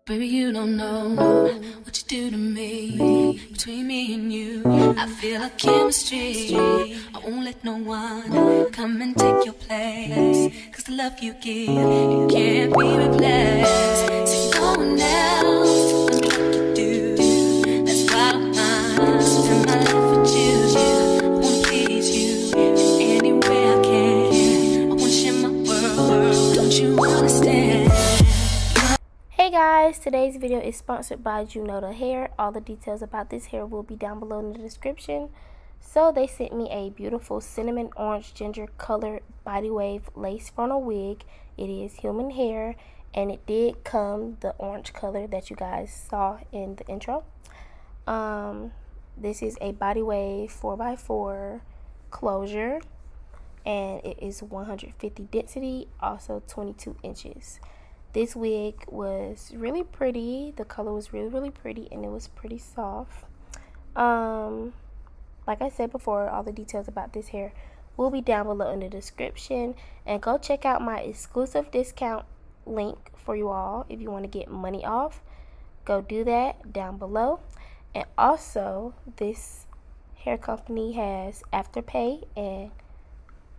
Baby, you don't know what you do to me. Between me and you, I feel a chemistry. I won't let no one come and take your place. Cause the love you give, it can't be replaced. So no one else will do what you do. That's why I spend my life with you. I wanna please you in any way I can. I wanna share my world, don't you understand? Hey guys, today's video is sponsored by Junoda Hair. All the details about this hair will be down below in the description. So they sent me a beautiful cinnamon orange ginger colored body wave lace frontal wig. It is human hair and it did come the orange color that you guys saw in the intro. This is a body wave 4x4 closure and it is 150 density, also 22 inches. This wig was really pretty. The color was really pretty and it was pretty soft. Like I said before, all the details about this hair will be down below in the description. And go check out my exclusive discount link for you all if you want to get money off. Go do that down below. And also, this hair company has AfterPay and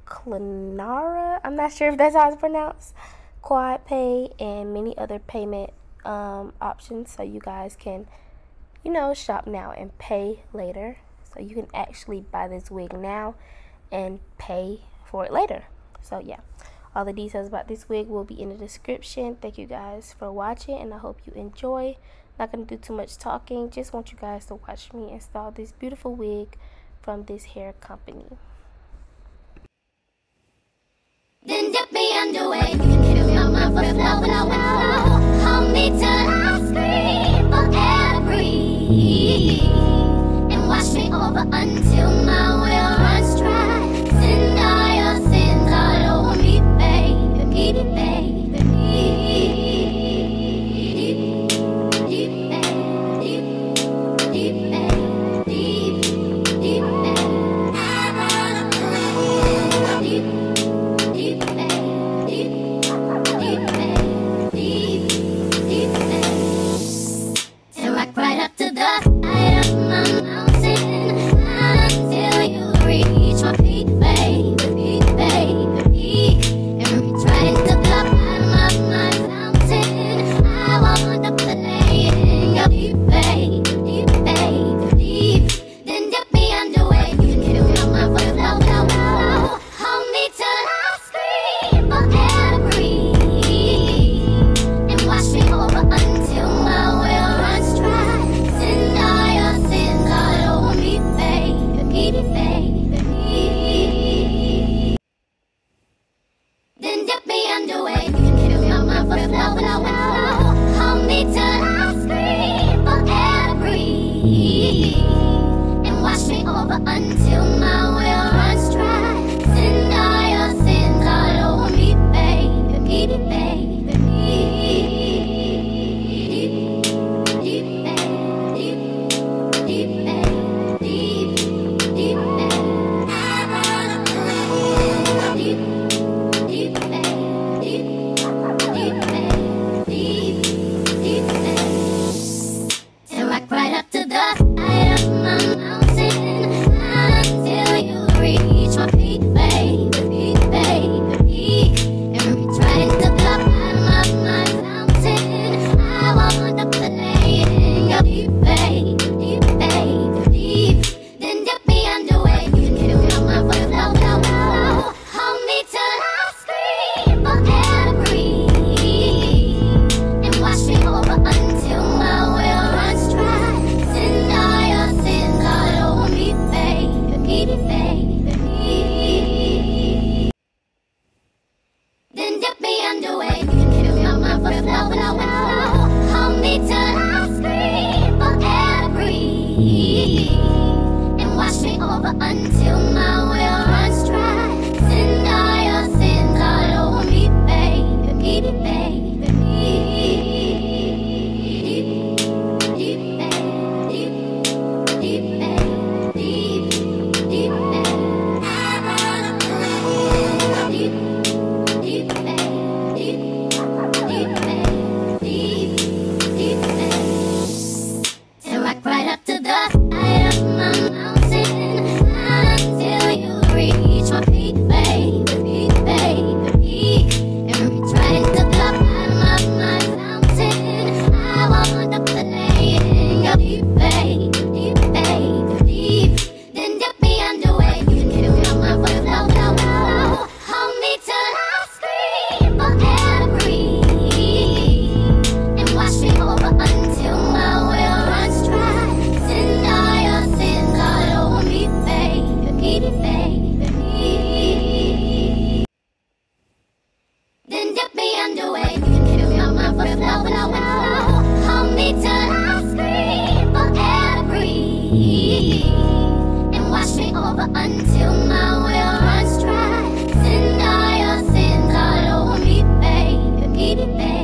Klarna. I'm not sure if that's how it's pronounced. Quadpay and many other payment options, so you guys can, you know, shop now and pay later. So you can actually buy this wig now and pay for it later. So yeah, all the details about this wig will be in the description. Thank you guys for watching and I hope you enjoy. Not gonna do too much talking, just want you guys to watch me install this beautiful wig from this hair company. Then dip me underway. You can feel my foot flow. Hold me till I scream forever. And wash me over until my will runs dry. Send all your sins all over me, baby, baby. over until my will runs dry. Send all your sins all over me, baby, baby, baby.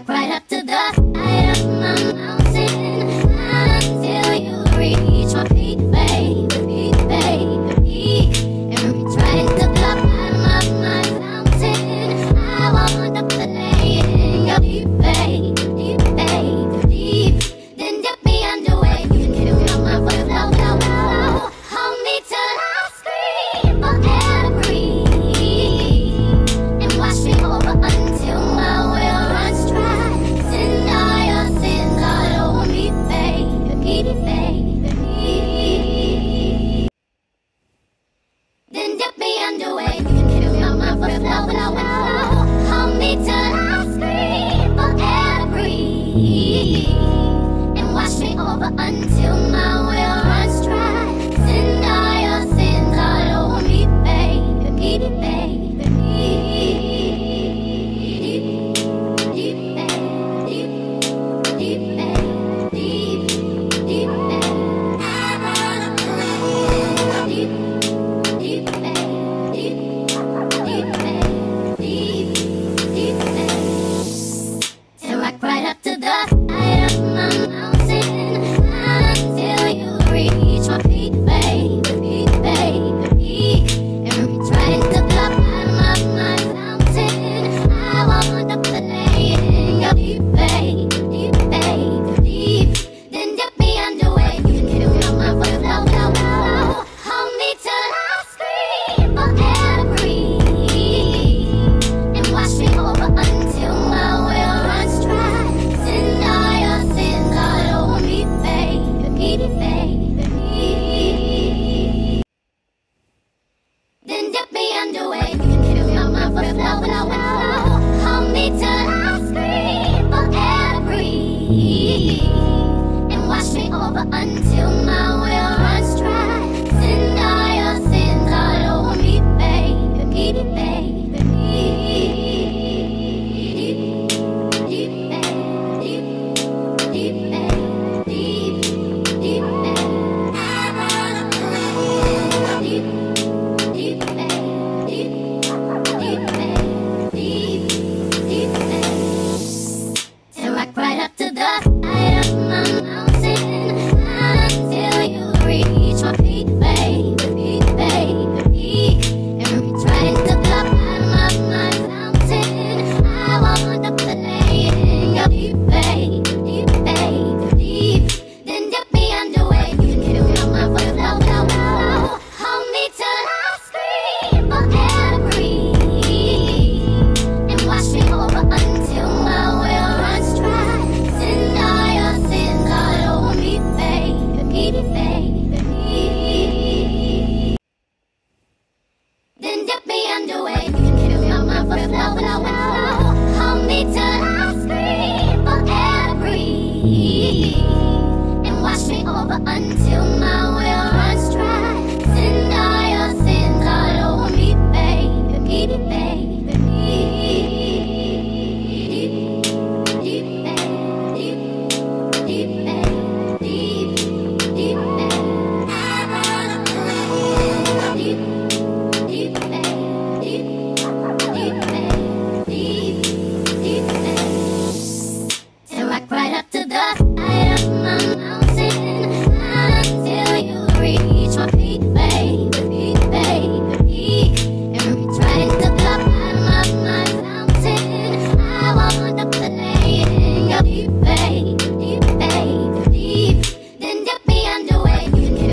Right up to the side of my mountain until you reach my feet, baby, baby. And reach right into the bottom of my fountain. I want to play in your deep, baby, baby. Then dip me underway. You can kill me on my foot, flow, flow, flow. Hold me till I scream for air to breathe. And wash me over until my will runs dry. Send all your sins all over me, baby, baby, baby. Then dip me underway. You can kill me on my foot, flow, flow, flow. Hold me till I scream for air to breathe. And wash me over until my will runs dry. Send all your sins all over me, baby, baby, baby. Right up to the side of my mountain until you reach my feet, baby, baby. And reach right into the bottom of my fountain. I want to play in your deep, baby, baby. Then dip me underway. You can kill me on my foot, flow, flow, flow. Hold me till I scream for air to breathe. And wash me over until my will runs dry. Send all your sins all over me, baby, baby. Then dip me underway. You can kill me on my foot, flow, flow, flow. Hold me till I scream for air to breathe. And wash me over until my will runs dry. Send all your sins all over me, baby, baby, baby. Right up to the side of my mountain until you reach my feet, baby, baby. And reach right into the bottom of my fountain. I want to play in your deep, baby, baby. Then dip me underway. You can kill me on my foot, flow, flow, flow. Hold me till I scream for air to breathe. And wash me over until my will runs dry. Send all your sins all over me, baby, baby. Then dip me underway. You can kill me on my foot, flow, flow, flow. Hold me till I scream for air to breathe. And wash me over until